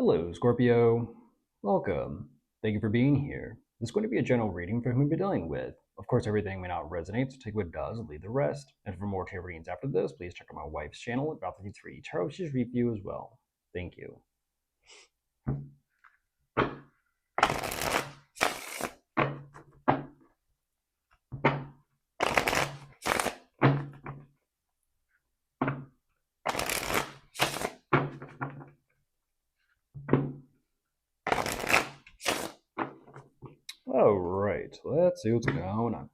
Hello, Scorpio. Welcome. Thank you for being here. This is going to be a general reading for whom you're dealing with. Of course, everything may not resonate, so take what does and leave the rest. And for more tarot readings after this, please check out my wife's channel at Balthazar3 Tarot. She's review as well. Thank you. All right, let's see what's going on.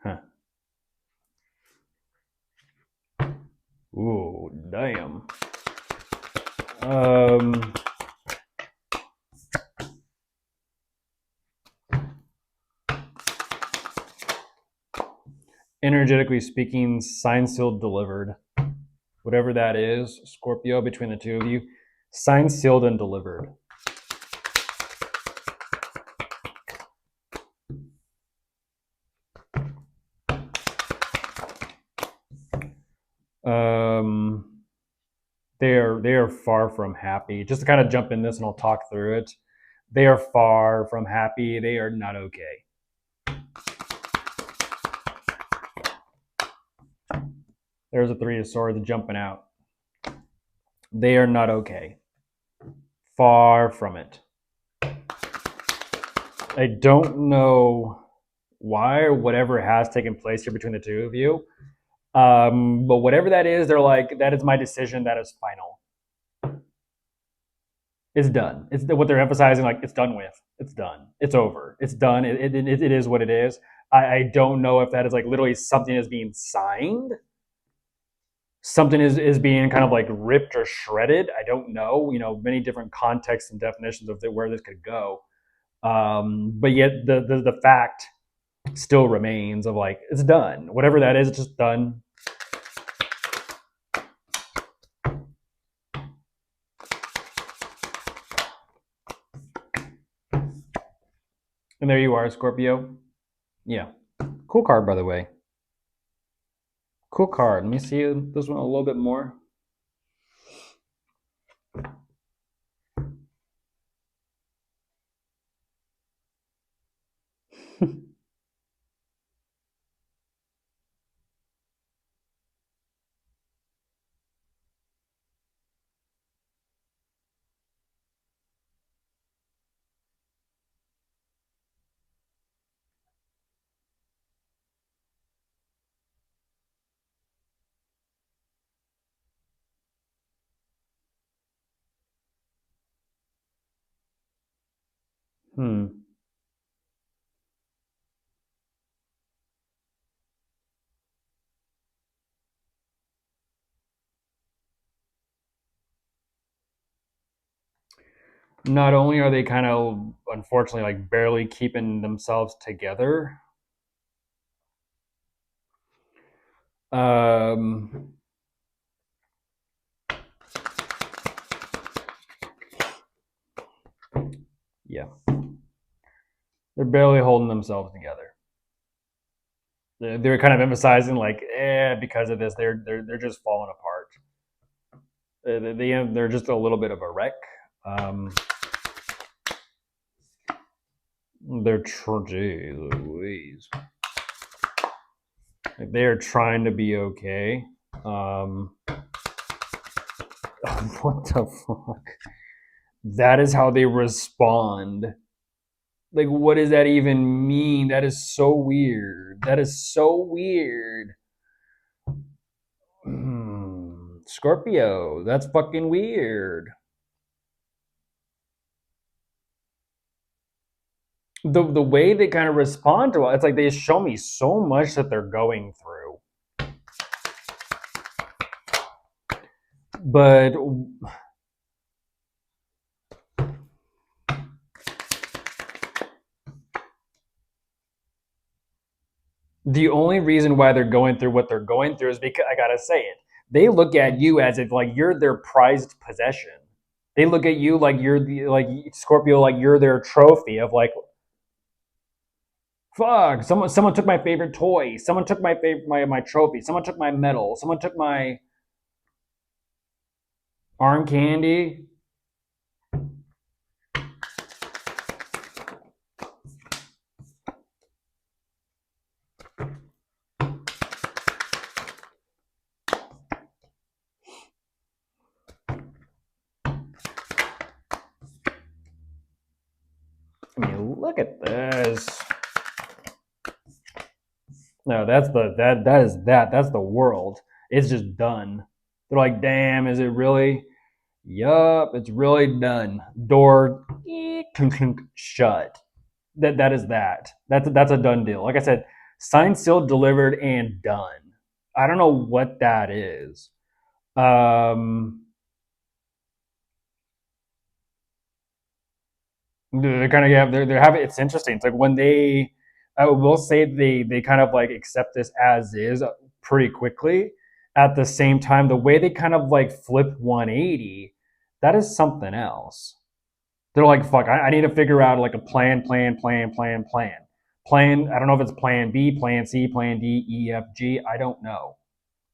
Huh. Ooh, damn. Energetically speaking, signed, sealed, delivered. Whatever that is, Scorpio, between the two of you, signed, sealed, and delivered. They are far from happy. Just to kind of jump in this and I'll talk through it. They are far from happy. They are not okay. There's a Three of Swords jumping out. They are not okay. Far from it. I don't know why or whatever has taken place here between the two of you. But whatever that is, they're like, that is my decision. That is final. It's done. It's what they're emphasizing. Like, it's done with. It's done. It's over. It's done. It is what it is. I don't know if that is like literally something is being signed. Something is being kind of like ripped or shredded. I don't know. You know, many different contexts and definitions of where this could go. But yet the fact still remains of like, it's done. Whatever that is, it's just done. And there you are, Scorpio. Yeah. Cool card, by the way. Cool card. Let me see this one a little bit more. Not only are they kind of, unfortunately, like barely keeping themselves together, yeah, they're barely holding themselves together. They're kind of emphasizing like, because of this, they're just falling apart. They're just a little bit of a wreck. Geez Louise. Like, they are trying to be okay. What the fuck? That is how they respond. Like, what does that even mean? That is so weird. That is so weird. Scorpio, that's fucking weird. The way they kind of respond to it, it's like they show me so much that they're going through. But the only reason why they're going through what they're going through is because, I gotta say it, they look at you as if like you're their prized possession. They look at you like you're the, like Scorpio, like you're their trophy of like, Fuck! Someone took my favorite toy. Someone took my trophy. Someone took my medal. Someone took my arm candy. I mean, look at this. No, that's the world. It's just done. They're like, damn, is it really? Yup, it's really done. Door clunk, clunk, shut. That is that. That's a done deal. Like I said, signed, sealed, delivered, and done. I don't know what that is. They're kind of yeah, they're having it's interesting. It's like when they I will say they kind of like accept this as is pretty quickly. At the same time, the way they kind of like flip 180, that is something else. They're like, fuck, I need to figure out like a plan. I don't know if it's plan B, plan C, plan D, E, F, G. I don't know.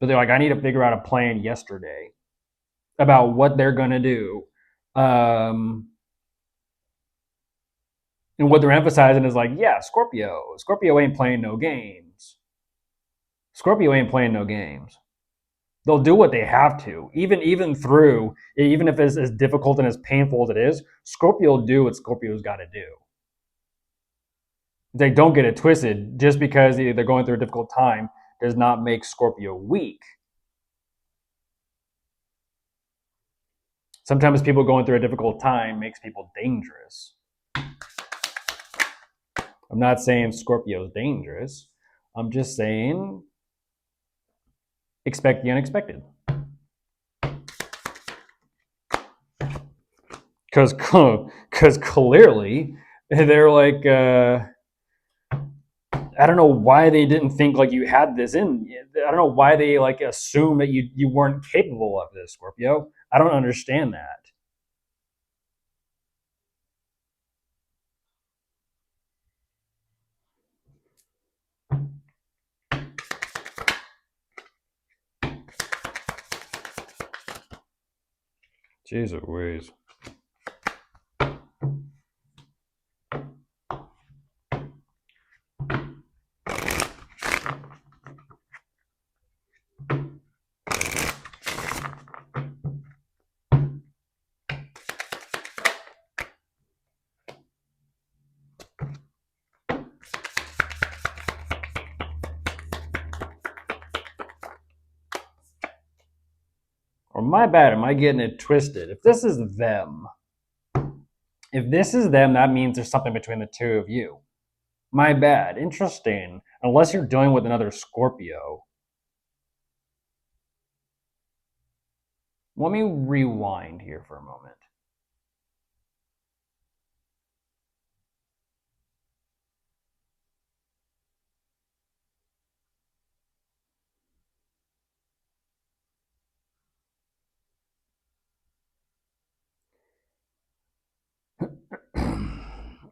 But they're like, I need to figure out a plan yesterday about what they're gonna do. Um, and what they're emphasizing is like, yeah, Scorpio. Scorpio ain't playing no games. Scorpio ain't playing no games. They'll do what they have to, even if it's as difficult and as painful as it is. Scorpio will do what Scorpio's got to do. They don't get it twisted. Just because they're going through a difficult time does not make Scorpio weak. Sometimes people going through a difficult time makes people dangerous. I'm not saying Scorpio's dangerous. I'm just saying expect the unexpected. Because clearly they're like, I don't know why they didn't think like you had this in. I don't know why they like assume that you weren't capable of this, Scorpio. I don't understand that. Jesus Louise. Or my bad, am I getting it twisted? If this is them, that means there's something between the two of you. My bad. Interesting. Unless you're dealing with another Scorpio. Let me rewind here for a moment.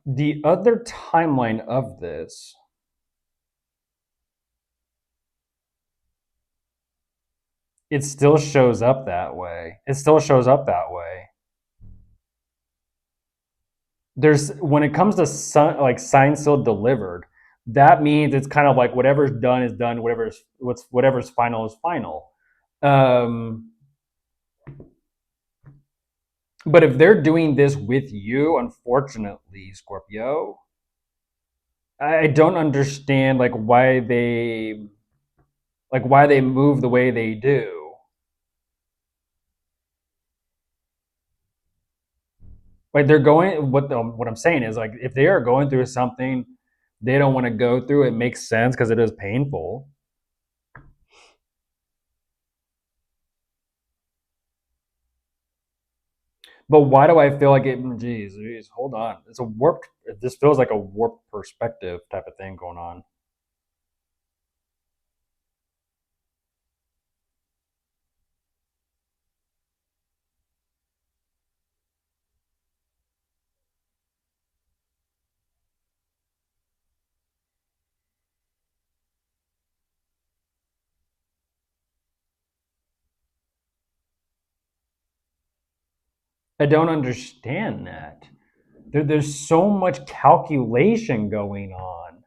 The other timeline of this, it still shows up that way. It still shows up that way. There's when it comes to like signed, sealed, delivered. That means it's kind of like whatever's done is done. Whatever's final is final. Um, but if they're doing this with you, unfortunately, Scorpio, I don't understand why they move the way they do. Like they're going what I'm saying is like if they are going through something they don't want to go through, it makes sense because it is painful. But why do I feel like it? Geez, hold on. It's a warped. This feels like a warped perspective type of thing going on. I don't understand that. There's so much calculation going on.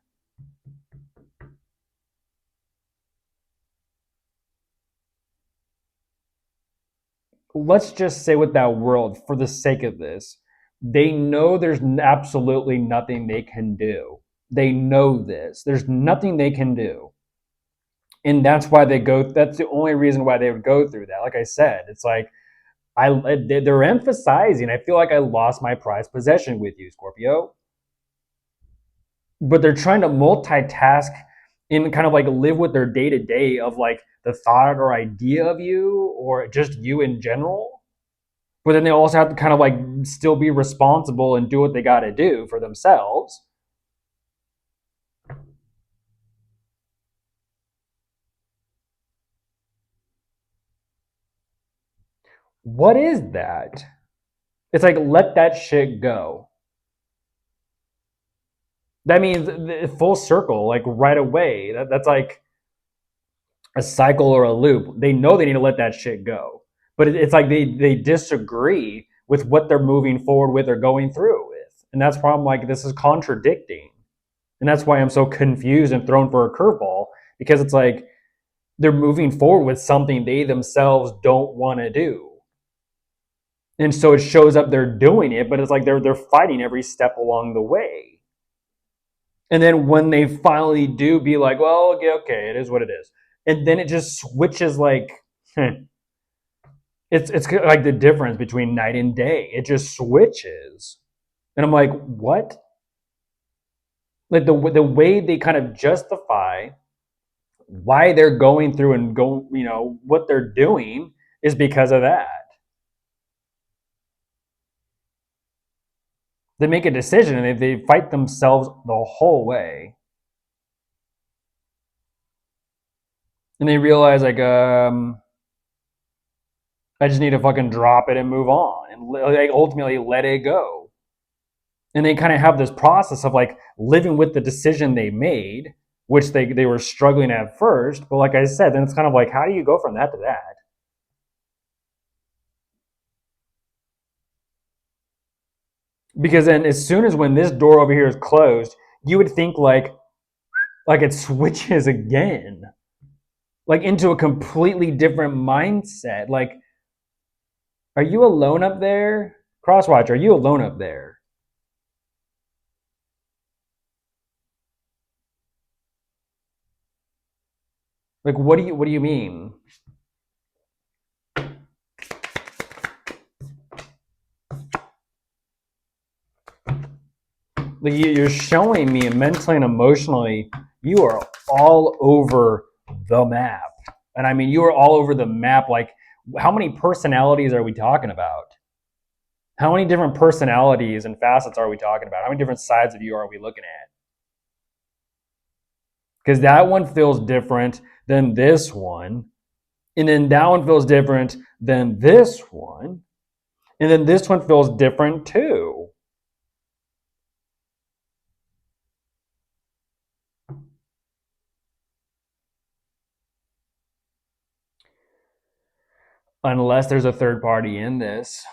Let's just say with that world, for the sake of this, they know there's absolutely nothing they can do. They know this. There's nothing they can do. And that's why they go, that's the only reason why they would go through that. Like I said, it's like, they're emphasizing, I feel like I lost my prized possession with you, Scorpio. But they're trying to multitask and kind of like live with their day to day of like the thought or idea of you or just you in general. But then they also have to kind of like still be responsible and do what they got to do for themselves. What is that? It's like, let that shit go. That means full circle, like right away. That's like a cycle or a loop. They know they need to let that shit go. But it's like they disagree with what they're moving forward with or going through with. And that's why I'm like, this is contradicting. And that's why I'm so confused and thrown for a curveball, because it's like they're moving forward with something they themselves don't want to do. And so it shows up they're doing it, but it's like they're fighting every step along the way. And then when they finally do be like, well, okay, it is what it is. And then it just switches like it's like the difference between night and day. It just switches. And I'm like, what? Like the way they kind of justify why they're going through and go, what they're doing is because of that. They make a decision and they fight themselves the whole way. And they realize like, I just need to fucking drop it and move on and like ultimately let it go. And they kind of have this process of like living with the decision they made, which they were struggling at first. But like I said, then it's kind of like, how do you go from that to that? Because then as soon as when this door over here is closed, you would think like it switches again. Like into a completely different mindset. Like, are you alone up there? Crosswatch, are you alone up there? Like, what do you mean? Like, you're showing me mentally and emotionally, you are all over the map. And I mean, you are all over the map. Like, how many personalities are we talking about? How many different personalities and facets are we talking about? How many different sides of you are we looking at? Because that one feels different than this one. And then that one feels different than this one. And then this one feels different too. Unless there's a third party in this.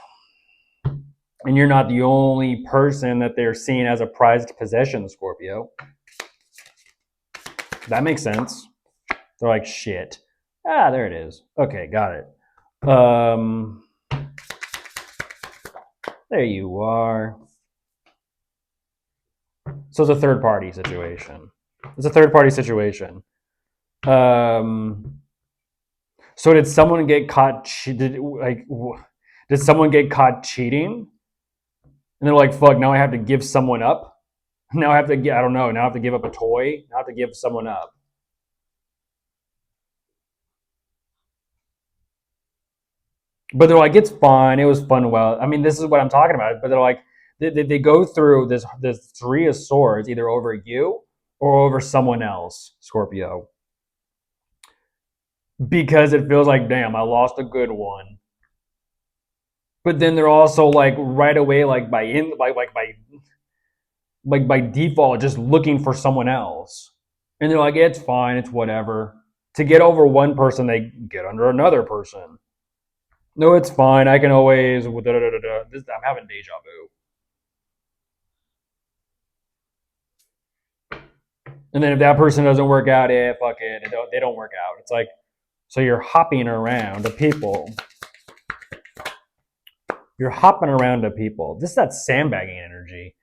And you're not the only person that they're seeing as a prized possession, Scorpio. That makes sense. They're like, shit. Ah, there it is. Okay, got it. There you are. So it's a third party situation. It's a third party situation. So did someone get caught? Did someone get caught cheating? And they're like, fuck, now I have to give someone up. Now I have to I don't know. Now I have to give up a toy. Now I have to give someone up. But they're like, it's fine. It was fun. Well, I mean, this is what I'm talking about. But they're like, they go through this three of swords either over you or over someone else, Scorpio, because it feels like, damn, I lost a good one. But then they're also like right away, like by default, just looking for someone else, and they're like, it's fine, it's whatever. To get over one person, they get under another person. No, it's fine. I can always. I'm having deja vu. And then if that person doesn't work out, fuck it. They don't work out. It's like, so you're hopping around to people. You're hopping around to people. This is that sandbagging energy.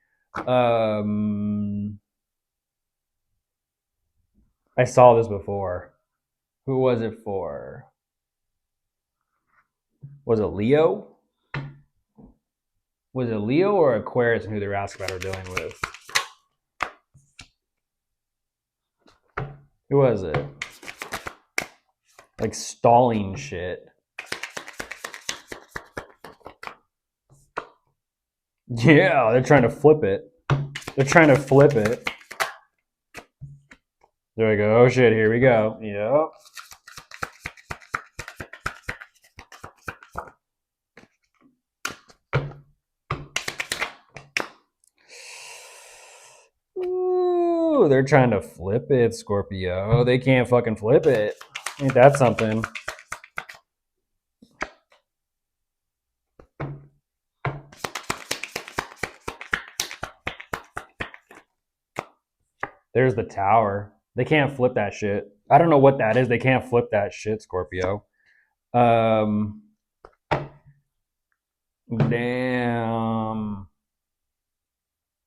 I saw this before. Who was it for? Was it Leo? Was it Leo or Aquarius and who they were asking about or dealing with? Who was it? Like stalling shit. Yeah, they're trying to flip it. They're trying to flip it. There we go. Oh shit, here we go. Yep. Ooh, they're trying to flip it, Scorpio. They can't fucking flip it. Ain't that something? There's the tower. They can't flip that shit. I don't know what that is. They can't flip that shit, Scorpio. Damn.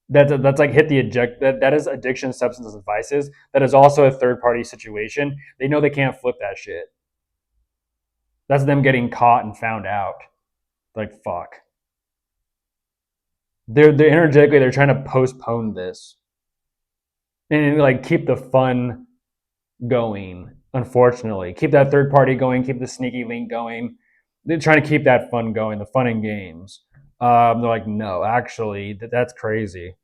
That's like hit the eject. That is addiction, substances, and vices. That is also a third party situation. They know they can't flip that shit. That's them getting caught and found out. Like fuck. They're energetically they're trying to postpone this and like keep the fun going. Unfortunately, keep that third party going. Keep the sneaky link going. They're trying to keep that fun going. The fun and games. They're like, no, actually, that's crazy.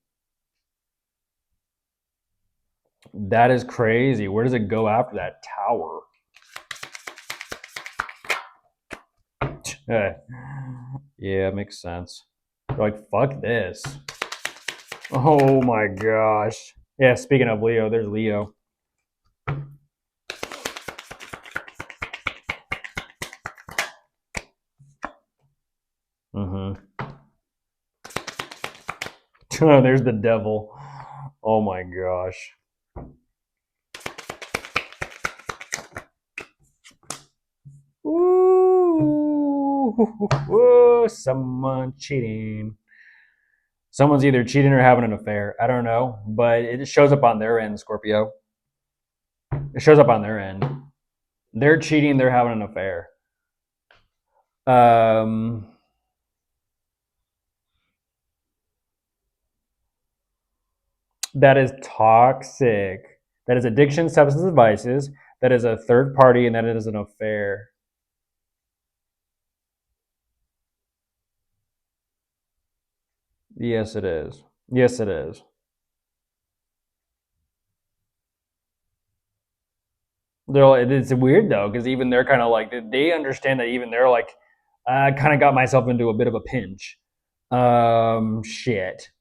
That is crazy. Where does it go after that tower? Yeah, it makes sense. They're like, fuck this. Oh my gosh. Yeah, speaking of Leo, there's Leo. Mm-hmm. There's the devil. Oh my gosh. Ooh, someone cheating. Someone's either cheating or having an affair. I don't know, but it shows up on their end, Scorpio. It shows up on their end. They're cheating. They're having an affair. Um, that is toxic. That is addiction, substance, and vices. That is a third party, and that is an affair. Yes, it is. Yes, it is. It's weird though, because even they're kind of like they understand that even they're like, I kind of got myself into a bit of a pinch. Shit.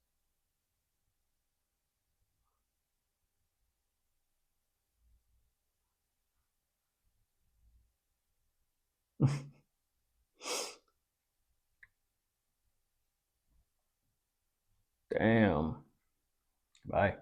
Damn. Bye.